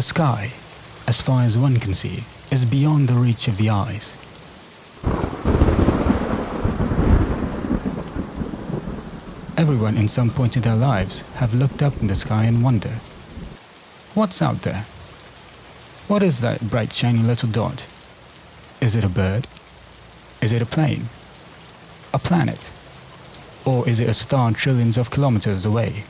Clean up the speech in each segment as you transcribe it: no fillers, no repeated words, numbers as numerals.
The sky, as far as one can see, is beyond the reach of the eyes. Everyone in some point in their lives have looked up in the sky and wonder, what's out there? What is that bright shiny little dot? Is it a bird? Is it a plane? A planet? Or is it a star trillions of kilometers away?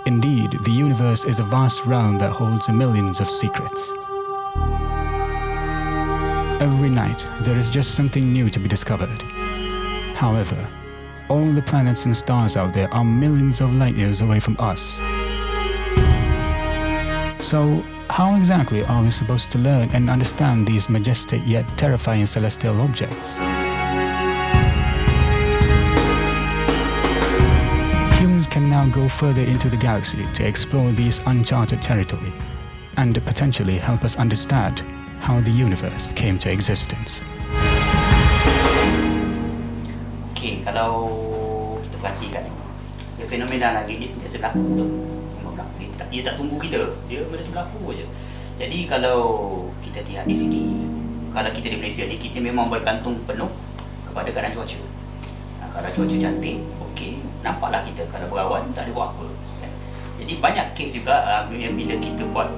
Indeed, the universe is a vast realm that holds millions of secrets. Every night, there is just something new to be discovered. However, all the planets and stars out there are millions of light years away from us. So, how exactly are we supposed to learn and understand these majestic yet terrifying celestial objects? Humans can now go further into the galaxy to explore these uncharted territory and potentially help us understand how the universe came to existence. Okay, kalau kita perhatikan fenomena langit ni sentiasa berlaku tu. Memang berlaku. Dia tak tunggu kita. Dia benda tu berlaku je. Jadi kalau kita lihat di sini, kalau kita di Malaysia ni, kita memang bergantung penuh kepada keadaan cuaca. Kalau cuaca cantik, okey, nampaklah kita. Kalau berawan, tak ada buat apa kan? Jadi banyak kes juga bila kita buat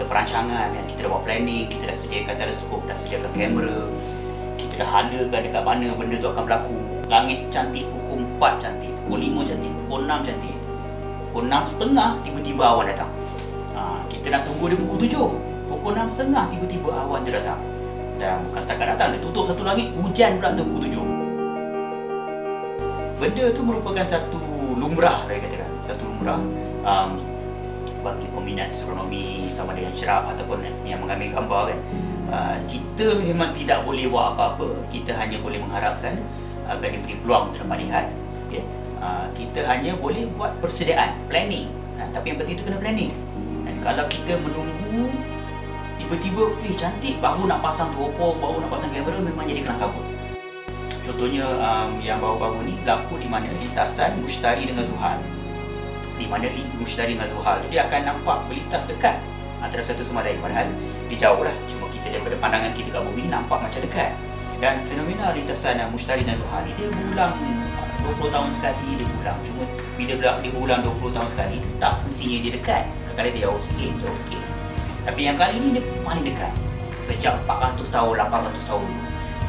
perancangan yang kita dah buat planning, kita dah sediakan teleskop, dah sediakan kamera, kita dah halakan dekat mana benda tu akan berlaku. Langit cantik, pukul 4 cantik, pukul 5 cantik, pukul 6 cantik, pukul 6.30 tiba-tiba awan datang. Kita nak tunggu dia pukul 7, pukul 6.30 tiba-tiba awan tu datang. Dan bukan setakat datang, dia tutup satu langit, hujan pula tu pukul 7. Benda tu merupakan satu lumrah, saya katakan, satu lumrah bagi peminat astronomi sama ada yang cerap ataupun yang mengambil gambar kan. Kita memang tidak boleh buat apa-apa, kita hanya boleh mengharapkan agar diberi peluang untuk dapat lihat. Okay. Kita hanya boleh buat persediaan, planning. Tapi yang penting itu kena planning. Dan kalau kita menunggu tiba-tiba, cantik, baru nak pasang teropong, baru nak pasang kamera, memang jadi kelang kabut. Contohnya yang baru-baru ni berlaku di mana lintasan Mushtari dengan Zuhal. Di mana Mushtari dengan Zuhal dia akan nampak berlintas dekat antara satu sama lain, padahal dia jauh lah. Cuma kita daripada pandangan kita kat bumi nampak macam dekat. Dan fenomena lintasan Mushtari dan Zuhal ni dia berulang 20 tahun sekali dia berulang. Cuma bila dia berulang 20 tahun sekali, tak semestinya dia dekat. Kadang-kadang dia jauh sikit. Tapi yang kali ni dia paling dekat. Sejak 400 tahun, 800 tahun.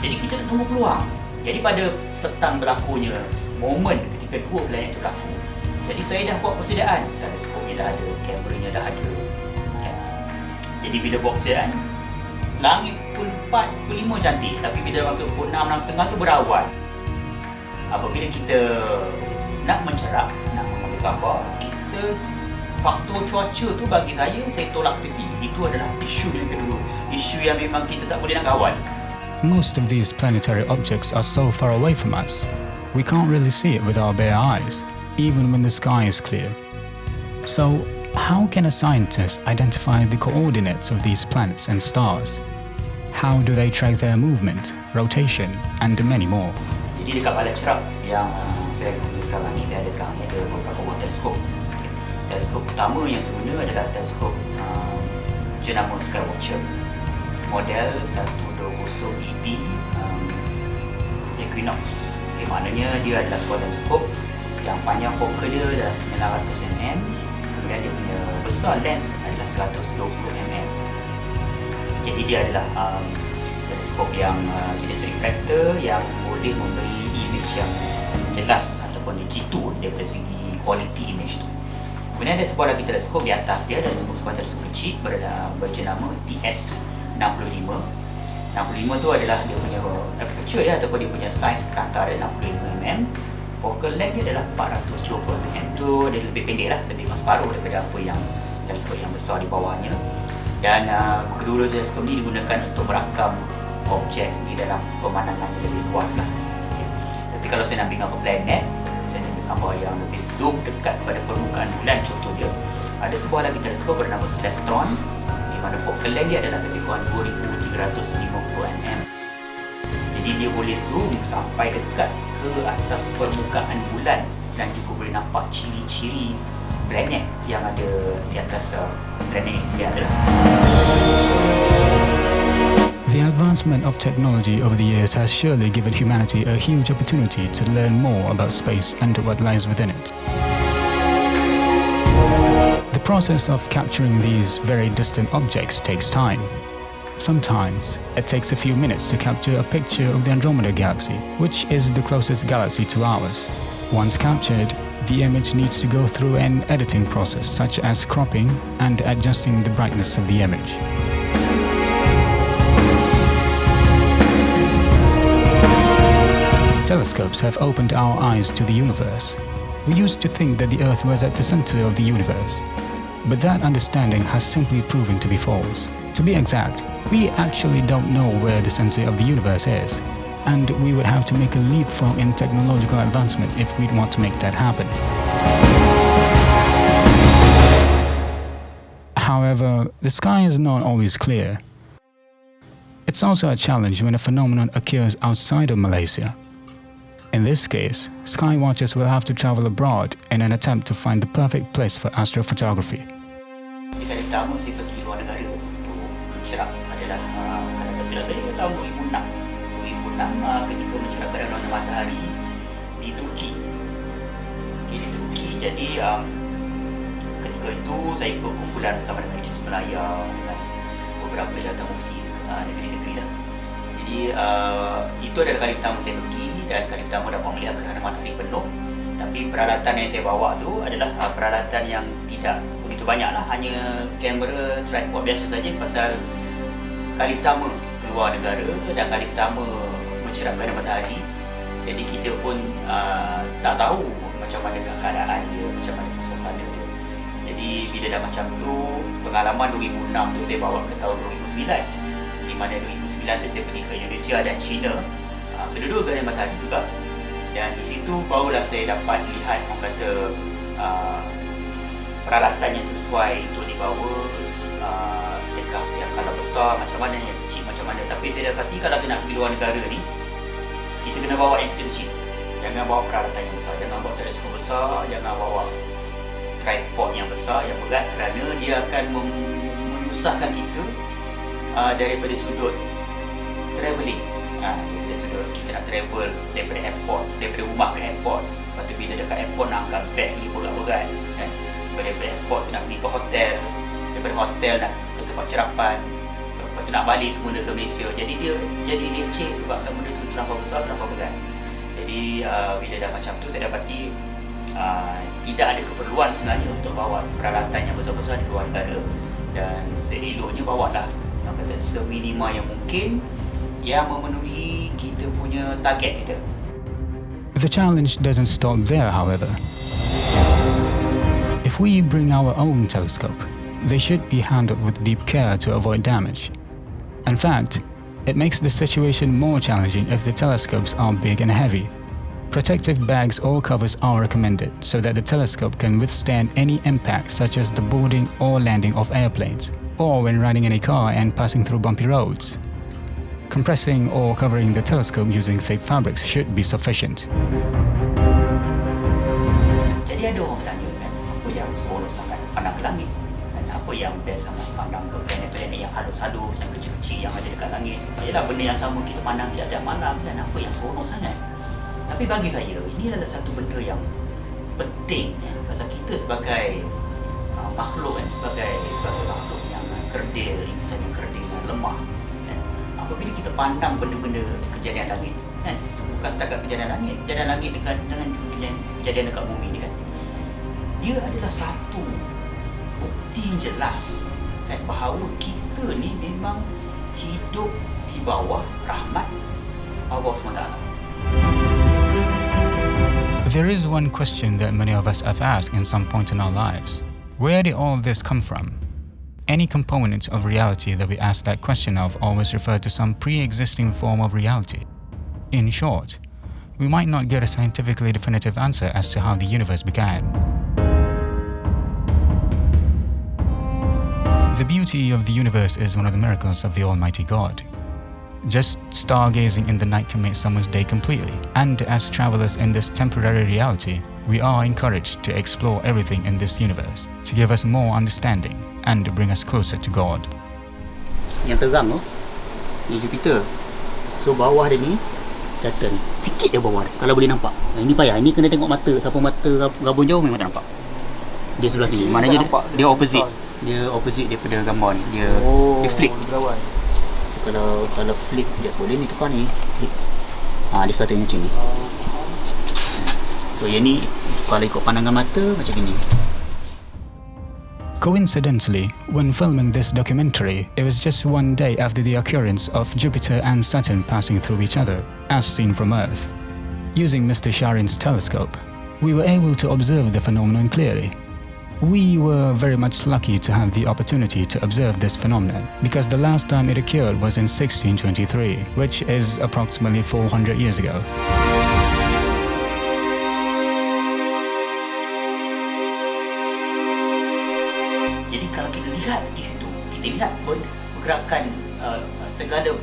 Jadi kita nak tunggu peluang. Jadi pada petang berlakunya momen ketika dua planet itu berlaku, jadi saya dah buat persediaan. Teleskopnya dah ada, kameranya dah ada kan? Jadi bila buat persediaan, langit pukul 4, pukul 5 cantik, tapi bila masuk pukul 6, 6.30 tu berawan. Apabila kita nak mencerap, nak mengambil gambar, faktor cuaca tu bagi saya tolak ke tepi. Itu adalah isu yang kedua, isu yang memang kita tak boleh nak kawal. Most of these planetary objects are so far away from us, we can't really see it with our bare eyes, even when the sky is clear. So, how can a scientist identify the coordinates of these planets and stars? How do they track their movement, rotation, and many more? Jadi dekat balat cerap yang saya guna sekarang ni, ada beberapa buah teleskop. Teleskop utama yang saya guna adalah teleskop jenama Skywatcher, model 120 ED Equinox. Maknanya dia adalah sebuah teleskop yang panjang fokal dia adalah 900 mm, kemudian dia punya besar lens adalah 120 mm. Jadi dia adalah teleskop yang jenis refraktor yang boleh memberi image yang jelas ataupun jitu daripada segi quality image tu. Kemudian ada sebuah lagi teleskop di atas dia, ada sebuah teleskop kecil berjenama TS65. 65 tu adalah dia punya aperture dia ataupun dia punya size antara 65mm. Focal length dia adalah 420mm. Tu dia lebih pendek lah, lebih separuh daripada apa yang teleskop yang besar di bawahnya. Dan kedua-dua teleskop ni digunakan untuk merakam objek di dalam pemandangan yang lebih luas lah. Okay. Tapi kalau saya nak ambil gambar planet, saya nak ambil gambar yang lebih zoom dekat pada permukaan bulan contohnya, ada sebuah lagi teleskop bernama Celestron, di mana focal length dia adalah lebih kurang 2350 Jadi dia boleh zoom sampai dekat ke atas permukaan bulan dan juga boleh nampak ciri-ciri planet yang ada di atas planet dia adalah. The advancement of technology over the years has surely given humanity a huge opportunity to learn more about space and what lies within it. The process of capturing these very distant objects takes time. Sometimes, it takes a few minutes to capture a picture of the Andromeda Galaxy, which is the closest galaxy to ours. Once captured, the image needs to go through an editing process such as cropping and adjusting the brightness of the image. Telescopes have opened our eyes to the universe. We used to think that the Earth was at the center of the universe, but that understanding has simply proven to be false. To be exact, we actually don't know where the center of the universe is, and we would have to make a leapfrog in technological advancement if we'd want to make that happen. However, the sky is not always clear. It's also a challenge when a phenomenon occurs outside of Malaysia. In this case, sky watchers will have to travel abroad in an attempt to find the perfect place for astrophotography. Di kali pertama saya pergi luar negara untuk mencerap adalah kalau tak silap saya tahun 2006. 2006 ketika mencerap gerhana matahari di Turki. Okay, di Turki. Jadi ketika itu saya ikut kumpulan bersama dengan Idris Melaya dengan beberapa jawatan mufti negeri-negeri lah. Jadi itu adalah kali pertama saya pergi dan kali pertama dapat melihat gerhana matahari penuh. Tapi peralatan yang saya bawa tu adalah peralatan yang tidak begitu banyak lah, hanya kamera tripod biasa saja pasal kali pertama keluar negara dan kali pertama mencerap gerhana matahari. Jadi kita pun tak tahu macam manakah keadaan dia, macam manakah suasana dia. Jadi bila dah macam tu, pengalaman 2006 tu saya bawa ke tahun 2009, di mana 2009 tu saya pergi ke Indonesia dan China, kedua-dua gerhana matahari juga. Dan di situ barulah saya dapat lihat orang kata peralatan yang sesuai untuk dibawa, adakah yang kalau besar macam mana, yang kecil macam mana. Tapi saya dapati kalau kita nak pergi luar negara ni, kita kena bawa yang kecil-kecil. Jangan bawa peralatan yang besar, jangan bawa teleskop besar, jangan bawa tripod yang besar, yang berat, kerana dia akan menyusahkan kita daripada sudut travelling. Daripada sudut kita nak travel daripada airport, daripada rumah ke airport. Lepas tu bila dekat airport nak angkat beg ni berat-berat kan. Daripada airport tu nak pergi ke hotel, daripada hotel nak ke tempat cerapan, lepas tu nak balik semula ke Malaysia. Jadi dia jadi leceh sebabkan benda tu terlampau besar, terlampau berat. Jadi bila dah macam tu saya dapati tidak ada keperluan sebenarnya untuk bawa peralatan yang besar-besar di luar negara, dan seeloknya bawalah yang kata seminima yang mungkin yang memenuhi kita punya target kita. The challenge doesn't stop there, however. If we bring our own telescope, they should be handled with deep care to avoid damage. In fact, it makes the situation more challenging if the telescopes are big and heavy. Protective bags or covers are recommended so that the telescope can withstand any impact, such as the boarding or landing of airplanes, or when riding in a car and passing through bumpy roads. Compressing or covering the telescope using thick fabrics should be sufficient. Jadi ada orang bertanya kan, apa yang seronok sangat pandang ke langit, dan apa yang best sangat pandang ke planet-planet yang halus-halus, yang kecil-kecil yang ada dekat langit. Ialah benda yang sama kita pandang tiap-tiap malam, dan apa yang seronok sangat. Tapi bagi saya, ini adalah satu benda yang penting ya, pasal kita sebagai makhluk kan, sebagai makhluk yang kerdil, insan yang kerdil dan lemah kan, apabila kita pandang benda-benda kejadian langit kan, bukan setakat kejadian langit dengan kejadian dekat bumi ni kan, dia adalah satu bukti yang jelas kan, bahawa kita ni memang hidup di bawah rahmat Allah SWT. There is one question that many of us have asked in some point in our lives. Where did all of this come from? Any components of reality that we ask that question of always refer to some pre-existing form of reality. In short, we might not get a scientifically definitive answer as to how the universe began. The beauty of the universe is one of the miracles of the Almighty God. Just stargazing in the night can make someone's day completely. And as travelers in this temporary reality, we are encouraged to explore everything in this universe to give us more understanding and bring us closer to God. Yang terang tu, ni Jupiter. So bawah dia ni Saturn. Sikit dia bawah dia, kalau boleh nampak. Ini payah, ini kena tengok mata. Siapa mata gabung jauh memang tak nampak. Dia sebelah sini. Maknanya dia opposite. Dia opposite daripada gambar ni. Dia flip. So kalau flip dia boleh ni tukar ni. Flip. Dia sepatutnya macam ni. So yang ni kalau ikut pandangan mata macam ni. Coincidentally, when filming this documentary, it was just one day after the occurrence of Jupiter and Saturn passing through each other, as seen from Earth. Using Mr. Sharin's telescope, we were able to observe the phenomenon clearly. We were very much lucky to have the opportunity to observe this phenomenon, because the last time it occurred was in 1623, which is approximately 400 years ago. Jadi kalau kita lihat di situ, kita lihat pergerakan segala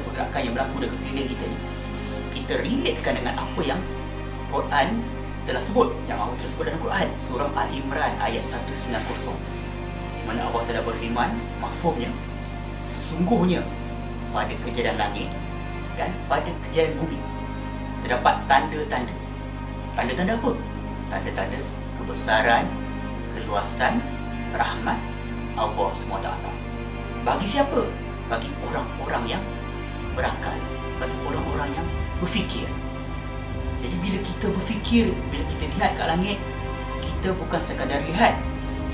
pergerakan yang berlaku dekat keliling kita ni, kita relatekan dengan apa yang Quran telah sebut, yang Allah telah sebut dalam Quran, surah Al-Imran ayat 190, di mana Allah telah berfirman, mafhumnya, sesungguhnya pada kejadian langit dan pada kejadian bumi terdapat tanda-tanda. Tanda-tanda apa? Tanda-tanda kebesaran, keluasan, rahmat Allah SWT. Bagi siapa? Bagi orang-orang yang berakal, bagi orang-orang yang berfikir. Jadi bila kita berfikir, bila kita lihat kat langit, kita bukan sekadar lihat,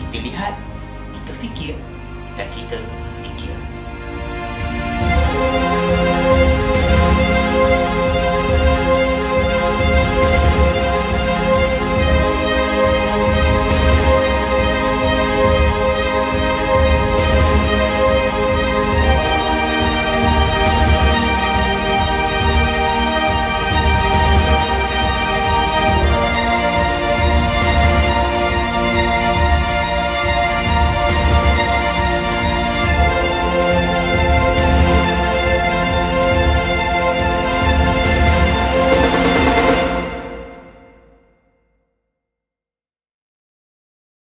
kita lihat, kita fikir dan kita zikir.